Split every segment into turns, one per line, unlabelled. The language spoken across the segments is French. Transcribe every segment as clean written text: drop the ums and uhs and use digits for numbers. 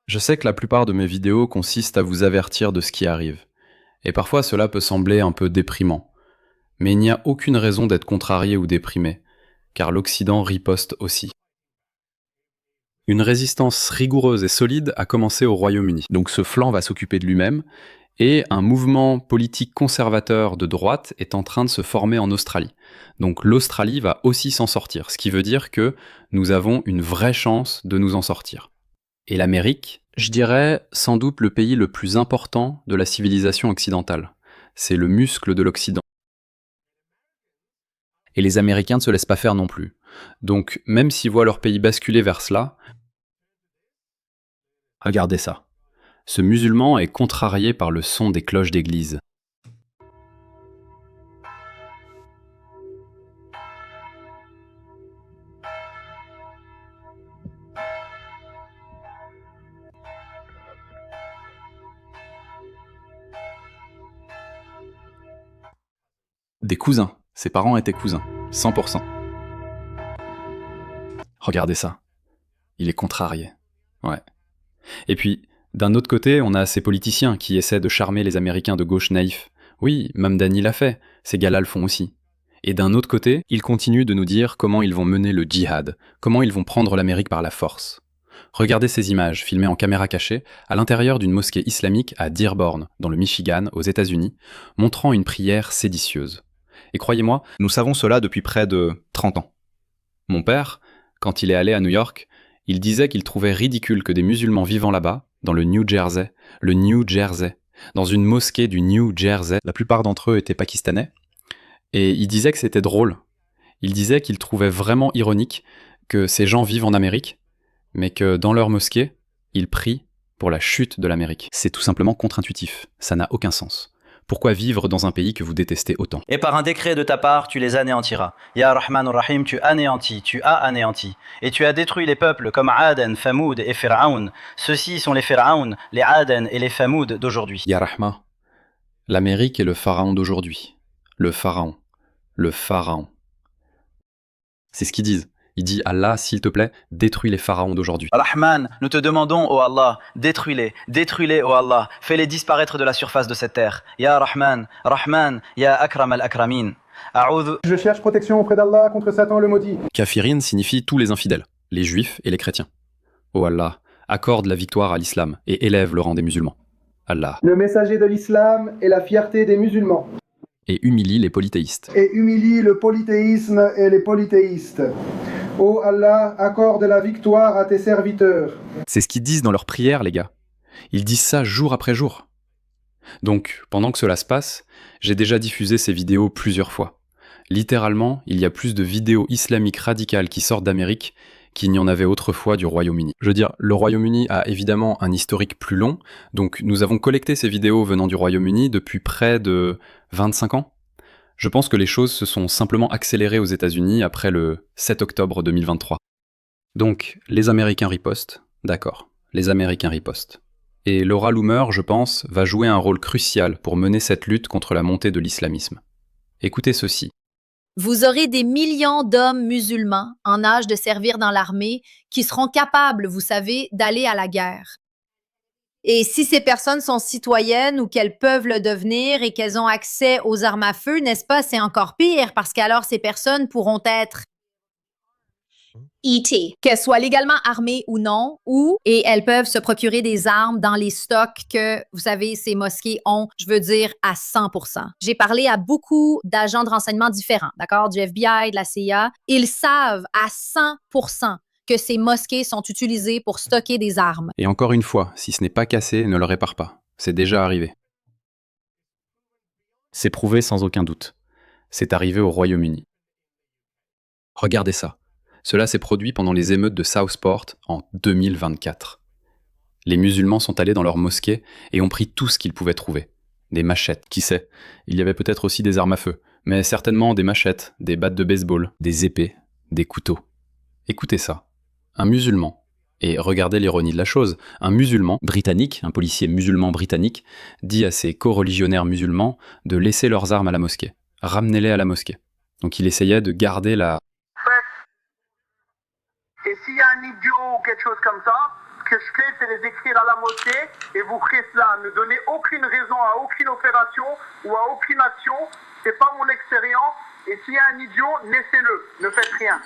Je sais que la plupart de mes vidéos consistent à vous avertir de ce qui arrive. Et parfois cela peut sembler un peu déprimant. Mais il n'y a aucune raison d'être contrarié ou déprimé, car l'Occident riposte aussi. Une résistance rigoureuse et solide a commencé au Royaume-Uni. Donc ce flanc va s'occuper de lui-même, et un mouvement politique conservateur de droite est en train de se former en Australie. Donc l'Australie va aussi s'en sortir, ce qui veut dire que nous avons une vraie chance de nous en sortir. Et l'Amérique, je dirais sans doute le pays le plus important de la civilisation occidentale. C'est le muscle de l'Occident. Et les Américains ne se laissent pas faire non plus. Donc même s'ils voient leur pays basculer vers cela, regardez ça. Ce musulman est contrarié par le son des cloches d'église. Des cousins. Ses parents étaient cousins. 100%. Regardez ça. Il est contrarié. Ouais. Et puis, d'un autre côté, on a ces politiciens qui essaient de charmer les Américains de gauche naïfs. Oui, Mamdani l'a fait. Ces gars-là le font aussi. Et d'un autre côté, ils continuent de nous dire comment ils vont mener le djihad, comment ils vont prendre l'Amérique par la force. Regardez ces images, filmées en caméra cachée, à l'intérieur d'une mosquée islamique à Dearborn, dans le Michigan, aux États-Unis, montrant une prière séditieuse. Et croyez-moi, nous savons cela depuis près de 30 ans. Mon père, quand il est allé à New York, il disait qu'il trouvait ridicule que des musulmans vivant là-bas, dans le New Jersey, dans une mosquée du New Jersey, la plupart d'entre eux étaient pakistanais, et il disait que c'était drôle. Il disait qu'il trouvait vraiment ironique que ces gens vivent en Amérique, mais que dans leur mosquée, ils prient pour la chute de l'Amérique. C'est tout simplement contre-intuitif, ça n'a aucun sens. Pourquoi vivre dans un pays que vous détestez autant?
Et par un décret de ta part, tu les anéantiras. Ya Rahman Rahim, tu anéantis, tu as anéanti. Et tu as détruit les peuples comme Aden, Famoud et Pharaon. Ceux-ci sont les Pharaon, les Aden et les Famoud d'aujourd'hui.
Ya Rahma, l'Amérique est le pharaon d'aujourd'hui. Le pharaon. Le pharaon. C'est ce qu'ils disent. Il dit Allah, s'il te plaît, détruis les pharaons d'aujourd'hui.
Rahman, nous te demandons, ô Allah, détruis-les, ô Allah, fais-les disparaître de la surface de cette terre. Ya Rahman, Rahman, Ya Akram al-Akramin.
Je cherche protection auprès d'Allah contre Satan le maudit.
Kafirin signifie tous les infidèles, les juifs et les chrétiens. Ô Allah, accorde la victoire à l'islam et élève le rang des musulmans. Allah.
Le messager de l'islam est la fierté des musulmans.
Et humilie les polythéistes.
Et humilie le polythéisme et les polythéistes. Ô Allah, accorde la victoire à tes serviteurs.
C'est ce qu'ils disent dans leurs prières, les gars. Ils disent ça jour après jour. Donc, pendant que cela se passe, j'ai déjà diffusé ces vidéos plusieurs fois. Littéralement, il y a plus de vidéos islamiques radicales qui sortent d'Amérique qu'il n'y en avait autrefois du Royaume-Uni. Je veux dire, le Royaume-Uni a évidemment un historique plus long, donc nous avons collecté ces vidéos venant du Royaume-Uni depuis près de 25 ans. Je pense que les choses se sont simplement accélérées aux États-Unis après le 7 octobre 2023. Donc, les Américains ripostent, d'accord, les Américains ripostent. Et Laura Loomer, je pense, va jouer un rôle crucial pour mener cette lutte contre la montée de l'islamisme. Écoutez ceci.
Vous aurez des millions d'hommes musulmans en âge de servir dans l'armée qui seront capables, vous savez, d'aller à la guerre. Et si ces personnes sont citoyennes ou qu'elles peuvent le devenir et qu'elles ont accès aux armes à feu, n'est-ce pas, c'est encore pire parce qu'alors ces personnes pourront être E.T., qu'elles soient légalement armées ou non, et elles peuvent se procurer des armes dans les stocks que, vous savez, ces mosquées ont, je veux dire, à 100%. J'ai parlé à beaucoup d'agents de renseignement différents, d'accord, du FBI, de la CIA. Ils savent à 100% que ces mosquées sont utilisées pour stocker des armes.
Et encore une fois, si ce n'est pas cassé, ne le répare pas. C'est déjà arrivé. C'est prouvé sans aucun doute. C'est arrivé au Royaume-Uni. Regardez ça. Cela s'est produit pendant les émeutes de Southport en 2024. Les musulmans sont allés dans leur mosquée et ont pris tout ce qu'ils pouvaient trouver. Des machettes, qui sait. Il y avait peut-être aussi des armes à feu, mais certainement des machettes, des battes de baseball, des épées, des couteaux. Écoutez ça. Un musulman, et regardez l'ironie de la chose, un musulman britannique, un policier musulman britannique, dit à ses co-religionnaires musulmans de laisser leurs armes à la mosquée. Ramenez-les à la mosquée. Donc il essayait de garder la...
Et s'il y a un idiot ou quelque chose comme ça, Ce que je fais, c'est les écrire à la mosquée et vous ferez cela. Ne donnez aucune raison à aucune opération ou à aucune action. C'est pas mon expérience. Et s'il y a un idiot, laissez-le. Ne faites rien.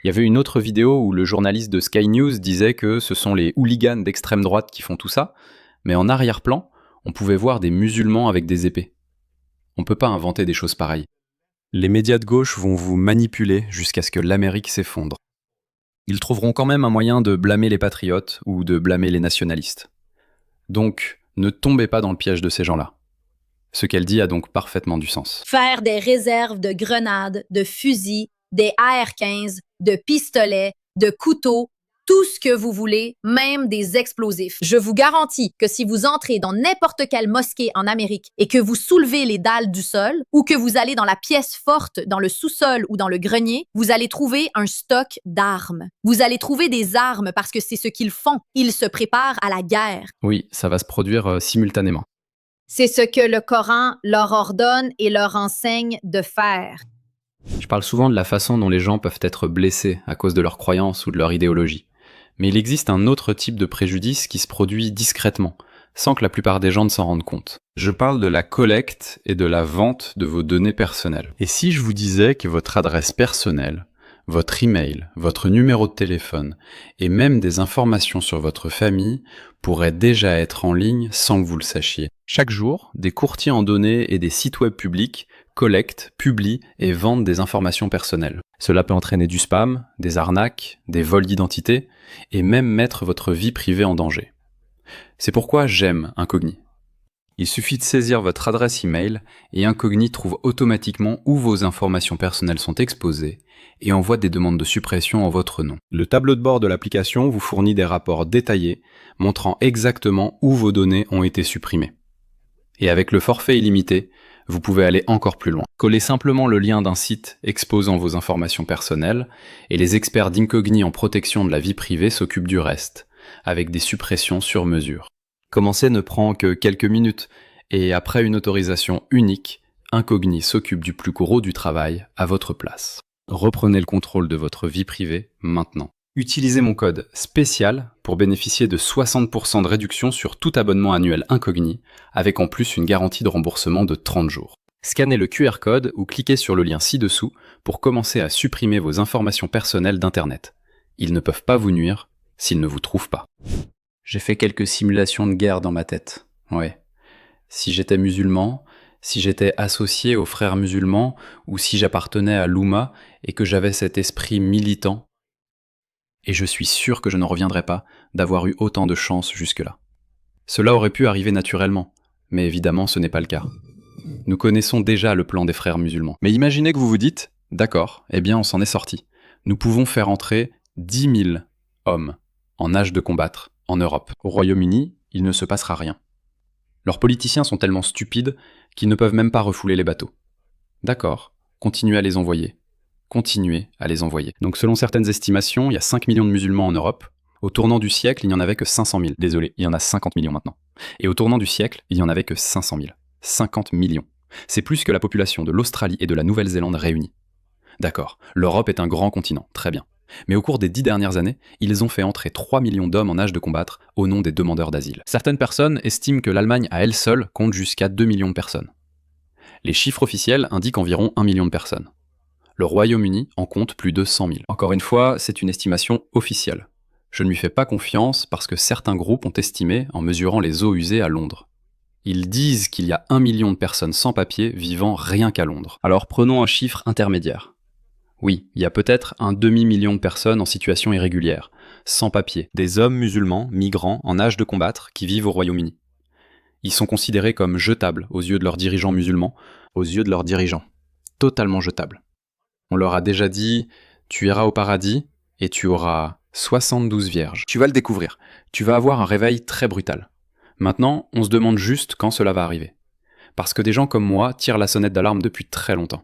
Il y avait une autre vidéo où le journaliste de Sky News disait que ce sont les hooligans d'extrême droite qui font tout ça, mais en arrière-plan, on pouvait voir des musulmans avec des épées. On peut pas inventer des choses pareilles. Les médias de gauche vont vous manipuler jusqu'à ce que l'Amérique s'effondre. Ils trouveront quand même un moyen de blâmer les patriotes ou de blâmer les nationalistes. Donc, ne tombez pas dans le piège de ces gens-là. Ce qu'elle dit a donc parfaitement du sens.
Faire des réserves de grenades, de fusils, des AR-15, de pistolets, de couteaux, tout ce que vous voulez, même des explosifs. Je vous garantis que si vous entrez dans n'importe quelle mosquée en Amérique et que vous soulevez les dalles du sol ou que vous allez dans la pièce forte, dans le sous-sol ou dans le grenier, vous allez trouver un stock d'armes. Vous allez trouver des armes parce que c'est ce qu'ils font. Ils se préparent à la guerre.
Oui, ça va se produire simultanément.
C'est ce que le Coran leur ordonne et leur enseigne de faire.
Je parle souvent de la façon dont les gens peuvent être blessés à cause de leurs croyances ou de leur idéologie. Mais il existe un autre type de préjudice qui se produit discrètement, sans que la plupart des gens ne s'en rendent compte. Je parle de la collecte et de la vente de vos données personnelles. Et si je vous disais que votre adresse personnelle, votre email, votre numéro de téléphone et même des informations sur votre famille pourraient déjà être en ligne sans que vous le sachiez. Chaque jour, des courtiers en données et des sites web publics collectent, publient et vendent des informations personnelles. Cela peut entraîner du spam, des arnaques, des vols d'identité et même mettre votre vie privée en danger. C'est pourquoi j'aime Incogni. Il suffit de saisir votre adresse email et Incogni trouve automatiquement où vos informations personnelles sont exposées et envoie des demandes de suppression en votre nom. Le tableau de bord de l'application vous fournit des rapports détaillés montrant exactement où vos données ont été supprimées. Et avec le forfait illimité, vous pouvez aller encore plus loin. Collez simplement le lien d'un site exposant vos informations personnelles et les experts d'Incogni en protection de la vie privée s'occupent du reste, avec des suppressions sur mesure. Commencer ne prend que quelques minutes et après une autorisation unique, Incogni s'occupe du plus gros du travail à votre place. Reprenez le contrôle de votre vie privée maintenant. Utilisez mon code spécial pour bénéficier de 60% de réduction sur tout abonnement annuel Incogni, avec en plus une garantie de remboursement de 30 jours. Scannez le QR code ou cliquez sur le lien ci-dessous pour commencer à supprimer vos informations personnelles d'Internet. Ils ne peuvent pas vous nuire s'ils ne vous trouvent pas. J'ai fait quelques simulations de guerre dans ma tête. Ouais. Si j'étais musulman, si j'étais associé aux frères musulmans, ou si j'appartenais à l'Oumma et que j'avais cet esprit militant, et je suis sûr que je ne reviendrai pas d'avoir eu autant de chance jusque-là. Cela aurait pu arriver naturellement, mais évidemment ce n'est pas le cas. Nous connaissons déjà le plan des frères musulmans. Mais imaginez que vous vous dites, d'accord, eh bien on s'en est sorti. Nous pouvons faire entrer 10 000 hommes en âge de combattre en Europe. Au Royaume-Uni, il ne se passera rien. Leurs politiciens sont tellement stupides qu'ils ne peuvent même pas refouler les bateaux. D'accord, continuez à les envoyer. Continuez à les envoyer. Donc selon certaines estimations, il y a 5 millions de musulmans en Europe. Au tournant du siècle, il n'y en avait que 500 000. Désolé, il y en a 50 millions maintenant. Et au tournant du siècle, il n'y en avait que 500 000. 50 millions. C'est plus que la population de l'Australie et de la Nouvelle-Zélande réunies. D'accord, l'Europe est un grand continent, très bien. Mais au cours des 10 dernières années, ils ont fait entrer 3 millions d'hommes en âge de combattre au nom des demandeurs d'asile. Certaines personnes estiment que l'Allemagne à elle seule compte jusqu'à 2 millions de personnes. Les chiffres officiels indiquent environ 1 million de personnes. Le Royaume-Uni en compte plus de 100 000. Encore une fois, c'est une estimation officielle. Je ne lui fais pas confiance parce que certains groupes ont estimé en mesurant les eaux usées à Londres. Ils disent qu'il y a 1 million de personnes sans papier vivant rien qu'à Londres. Alors prenons un chiffre intermédiaire. Oui, il y a peut-être un demi-million de personnes en situation irrégulière, sans papier, des hommes musulmans, migrants, en âge de combattre, qui vivent au Royaume-Uni. Ils sont considérés comme jetables aux yeux de leurs dirigeants musulmans, aux yeux de leurs dirigeants. Totalement jetables. On leur a déjà dit « tu iras au paradis et tu auras 72 vierges ». Tu vas le découvrir. Tu vas avoir un réveil très brutal. Maintenant, on se demande juste quand cela va arriver. Parce que des gens comme moi tirent la sonnette d'alarme depuis très longtemps.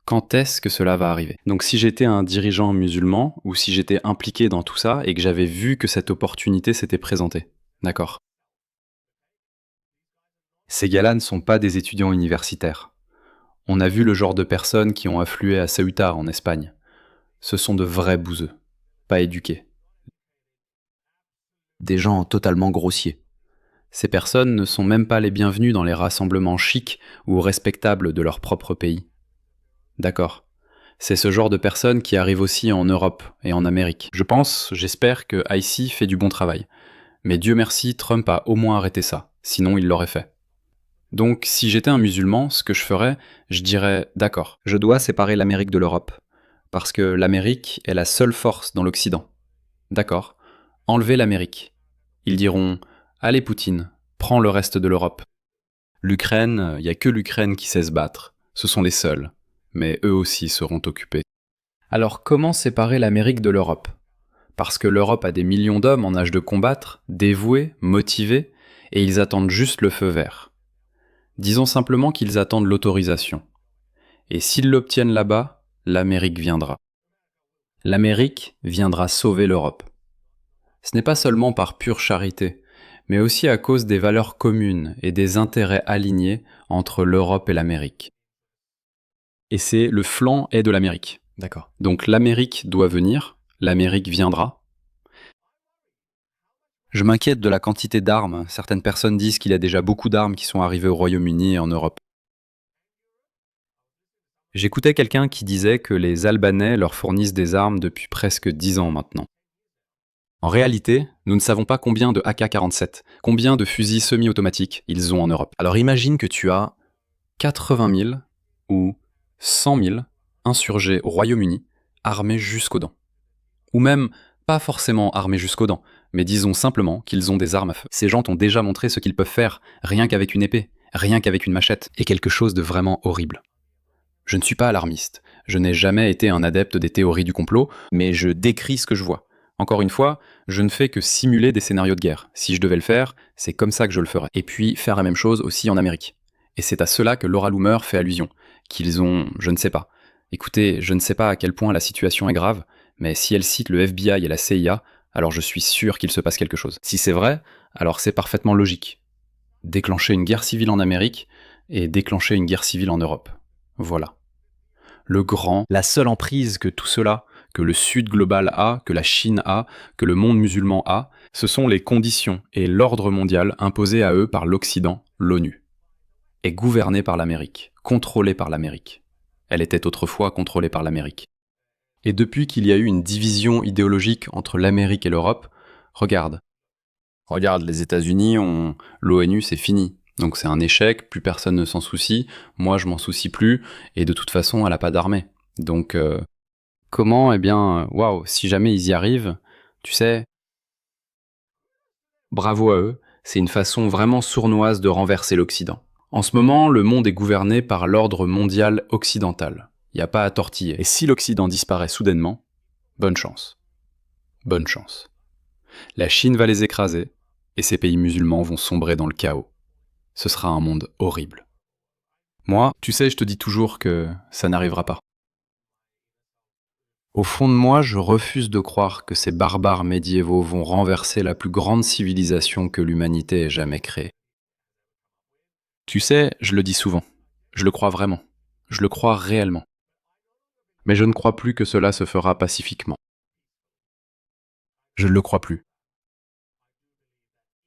Quand est-ce que cela va arriver? Donc si j'étais un dirigeant musulman, ou si j'étais impliqué dans tout ça, et que j'avais vu que cette opportunité s'était présentée. D'accord. Ces gars-là ne sont pas des étudiants universitaires. On a vu le genre de personnes qui ont afflué à Ceuta en Espagne. Ce sont de vrais bouseux, pas éduqués. Des gens totalement grossiers. Ces personnes ne sont même pas les bienvenues dans les rassemblements chics ou respectables de leur propre pays. D'accord. C'est ce genre de personnes qui arrivent aussi en Europe et en Amérique. J'espère que IC fait du bon travail. Mais Dieu merci, Trump a au moins arrêté ça, sinon il l'aurait fait. Donc, si j'étais un musulman, ce que je ferais, je dirais, d'accord, je dois séparer l'Amérique de l'Europe, parce que l'Amérique est la seule force dans l'Occident. D'accord, enlevez l'Amérique. Ils diront, allez Poutine, prends le reste de l'Europe. L'Ukraine, il n'y a que l'Ukraine qui sait se battre, ce sont les seuls, mais eux aussi seront occupés. Alors comment séparer l'Amérique de l'Europe ? Parce que l'Europe a des millions d'hommes en âge de combattre, dévoués, motivés, et ils attendent juste le feu vert. Disons simplement qu'ils attendent l'autorisation. Et s'ils l'obtiennent là-bas, l'Amérique viendra. L'Amérique viendra sauver l'Europe. Ce n'est pas seulement par pure charité, mais aussi à cause des valeurs communes et des intérêts alignés entre l'Europe et l'Amérique. Et c'est le flanc est de l'Amérique. D'accord. Donc l'Amérique doit venir, l'Amérique viendra. Je m'inquiète de la quantité d'armes. Certaines personnes disent qu'il y a déjà beaucoup d'armes qui sont arrivées au Royaume-Uni et en Europe. J'écoutais quelqu'un qui disait que les Albanais leur fournissent des armes depuis presque 10 ans maintenant. En réalité, nous ne savons pas combien de AK-47, combien de fusils semi-automatiques ils ont en Europe. Alors imagine que tu as 80 000 ou 100 000 insurgés au Royaume-Uni armés jusqu'aux dents. Ou même pas forcément armés jusqu'aux dents, mais disons simplement qu'ils ont des armes à feu. Ces gens t'ont déjà montré ce qu'ils peuvent faire, rien qu'avec une épée, rien qu'avec une machette, et quelque chose de vraiment horrible. Je ne suis pas alarmiste, je n'ai jamais été un adepte des théories du complot, mais je décris ce que je vois. Encore une fois, je ne fais que simuler des scénarios de guerre. Si je devais le faire, c'est comme ça que je le ferais. Et puis faire la même chose aussi en Amérique. Et c'est à cela que Laura Loomer fait allusion, qu'ils ont, je ne sais pas. Écoutez, je ne sais pas à quel point la situation est grave, mais si elle cite le FBI et la CIA, alors je suis sûr qu'il se passe quelque chose. Si c'est vrai, alors c'est parfaitement logique. Déclencher une guerre civile en Amérique et déclencher une guerre civile en Europe. Voilà. La seule emprise que tout cela, que le Sud global a, que la Chine a, que le monde musulman a, ce sont les conditions et l'ordre mondial imposés à eux par l'Occident, l'ONU. Est gouvernée par l'Amérique, contrôlée par l'Amérique. Elle était autrefois contrôlée par l'Amérique. Et depuis qu'il y a eu une division idéologique entre l'Amérique et l'Europe, regarde, les États-Unis l'ONU, c'est fini. Donc c'est un échec, plus personne ne s'en soucie, moi je m'en soucie plus, et de toute façon elle a pas d'armée. Donc comment, waouh, si jamais ils y arrivent, tu sais, bravo à eux, c'est une façon vraiment sournoise de renverser l'Occident. En ce moment, le monde est gouverné par l'ordre mondial occidental. Il n'y a pas à tortiller. Et si l'Occident disparaît soudainement, bonne chance. Bonne chance. La Chine va les écraser, et ces pays musulmans vont sombrer dans le chaos. Ce sera un monde horrible. Moi, tu sais, je te dis toujours que ça n'arrivera pas. Au fond de moi, je refuse de croire que ces barbares médiévaux vont renverser la plus grande civilisation que l'humanité ait jamais créée. Tu sais, je le dis souvent, je le crois vraiment, je le crois réellement. Mais je ne crois plus que cela se fera pacifiquement. Je ne le crois plus.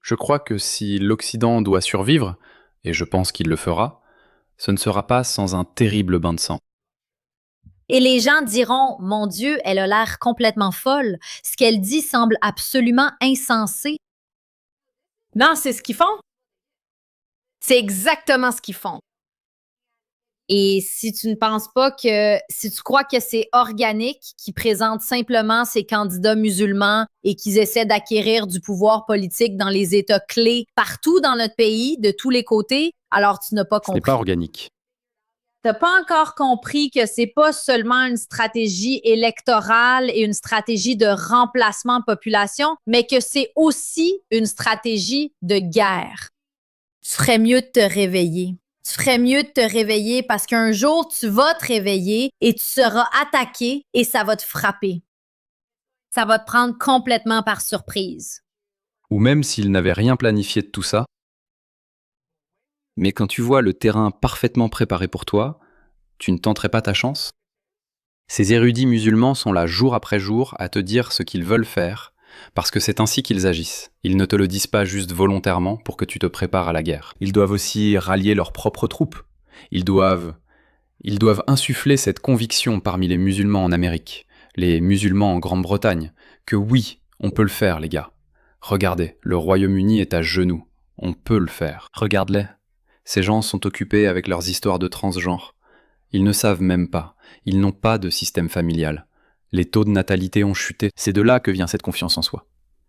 Je crois que si l'Occident doit survivre, et je pense qu'il le fera, ce ne sera pas sans un terrible bain de sang.
Et les gens diront, mon Dieu, elle a l'air complètement folle. Ce qu'elle dit semble absolument insensé.
Non, c'est ce qu'ils font. C'est exactement ce qu'ils font.
Et si tu ne penses pas si tu crois que c'est organique, qu'ils présentent simplement ces candidats musulmans et qu'ils essaient d'acquérir du pouvoir politique dans les États clés partout dans notre pays, de tous les côtés, alors tu n'as pas compris.
Ce n'est pas organique.
T'as pas encore compris que c'est pas seulement une stratégie électorale et une stratégie de remplacement de population, mais que c'est aussi une stratégie de guerre. Tu ferais mieux de te réveiller. Tu ferais mieux de te réveiller parce qu'un jour, tu vas te réveiller et tu seras attaqué et ça va te frapper. Ça va te prendre complètement par surprise.
Ou même s'ils n'avaient rien planifié de tout ça, mais quand tu vois le terrain parfaitement préparé pour toi, tu ne tenterais pas ta chance ? Ces érudits musulmans sont là jour après jour à te dire ce qu'ils veulent faire, Parce que c'est ainsi qu'ils agissent. Ils ne te le disent pas juste volontairement pour que tu te prépares à la guerre. Ils doivent aussi rallier leurs propres troupes. Ils doivent insuffler cette conviction parmi les musulmans en Amérique, les musulmans en Grande-Bretagne, que oui, on peut le faire, les gars. Regardez, le Royaume-Uni est à genoux. On peut le faire. Regarde-les. Ces gens sont occupés avec leurs histoires de transgenres. Ils ne savent même pas. Ils n'ont pas de système familial. Les taux de natalité ont chuté. C'est de là que vient cette confiance en soi.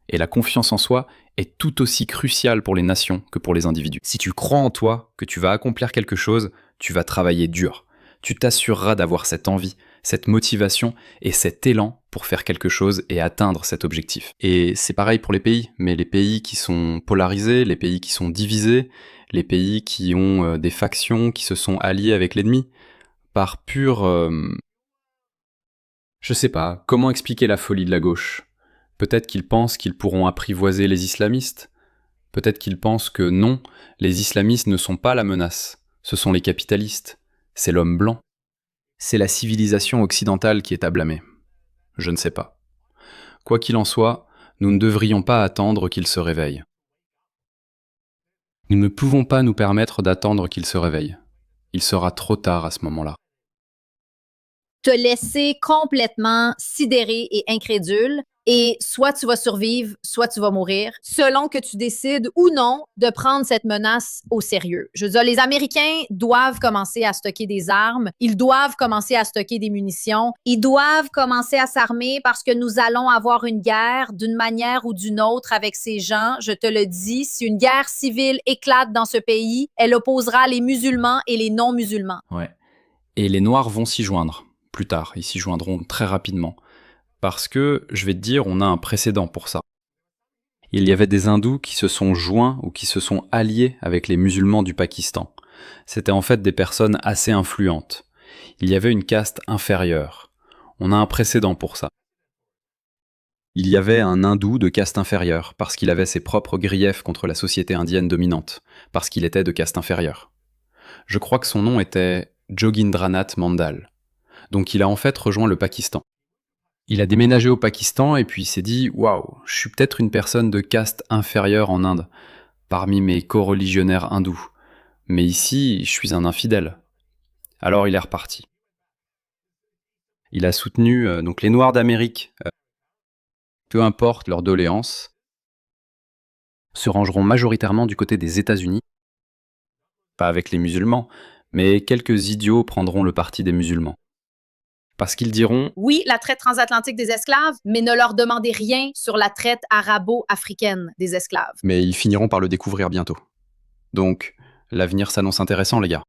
Et la confiance en soi est tout aussi cruciale pour les nations que pour les individus. Si tu crois en toi, que tu vas accomplir quelque chose, tu vas travailler dur. Tu t'assureras d'avoir cette envie, cette motivation et cet élan pour faire quelque chose et atteindre cet objectif. Et c'est pareil pour les pays, mais les pays qui sont polarisés, les pays qui sont divisés, les pays qui ont des factions qui se sont alliés avec l'ennemi, par pur... Je sais pas, comment expliquer la folie de la gauche ? Peut-être qu'ils pensent qu'ils pourront apprivoiser les islamistes. Peut-être qu'ils pensent que non, les islamistes ne sont pas la menace. Ce sont les capitalistes. C'est l'homme blanc. C'est la civilisation occidentale qui est à blâmer. Je ne sais pas. Quoi qu'il en soit, nous ne devrions pas attendre qu'il se réveille. Nous ne pouvons pas nous permettre d'attendre qu'il se réveille. Il sera trop tard à ce moment-là.
Te laisser complètement sidéré et incrédule. Et soit tu vas survivre, soit tu vas mourir, selon que tu décides ou non de prendre cette menace au sérieux. Je veux dire, les Américains doivent commencer à stocker des armes, ils doivent commencer à stocker des munitions, ils doivent commencer à s'armer parce que nous allons avoir une guerre d'une manière ou d'une autre avec ces gens. Je te le dis, si une guerre civile éclate dans ce pays, elle opposera les musulmans et les non-musulmans.
Ouais. Et les Noirs vont s'y joindre, plus tard, ils s'y joindront très rapidement. Parce que, je vais te dire, on a un précédent pour ça. Il y avait des hindous qui se sont joints ou qui se sont alliés avec les musulmans du Pakistan. C'était en fait des personnes assez influentes. Il y avait une caste inférieure. On a un précédent pour ça. Il y avait un hindou de caste inférieure, parce qu'il avait ses propres griefs contre la société indienne dominante, parce qu'il était de caste inférieure. Je crois que son nom était Jogindranath Mandal. Donc il a en fait rejoint le Pakistan. Il a déménagé au Pakistan et puis il s'est dit « Waouh, je suis peut-être une personne de caste inférieure en Inde, parmi mes co-religionnaires hindous. Mais ici, je suis un infidèle. » Alors il est reparti. Il a soutenu donc les Noirs d'Amérique, peu importe leur doléance, se rangeront majoritairement du côté des États-Unis, pas avec les musulmans, mais quelques idiots prendront le parti des musulmans. Parce qu'ils diront «
Oui, la traite transatlantique des esclaves, mais ne leur demandez rien sur la traite arabo-africaine des esclaves. »
Mais ils finiront par le découvrir bientôt. Donc, l'avenir s'annonce intéressant, les gars.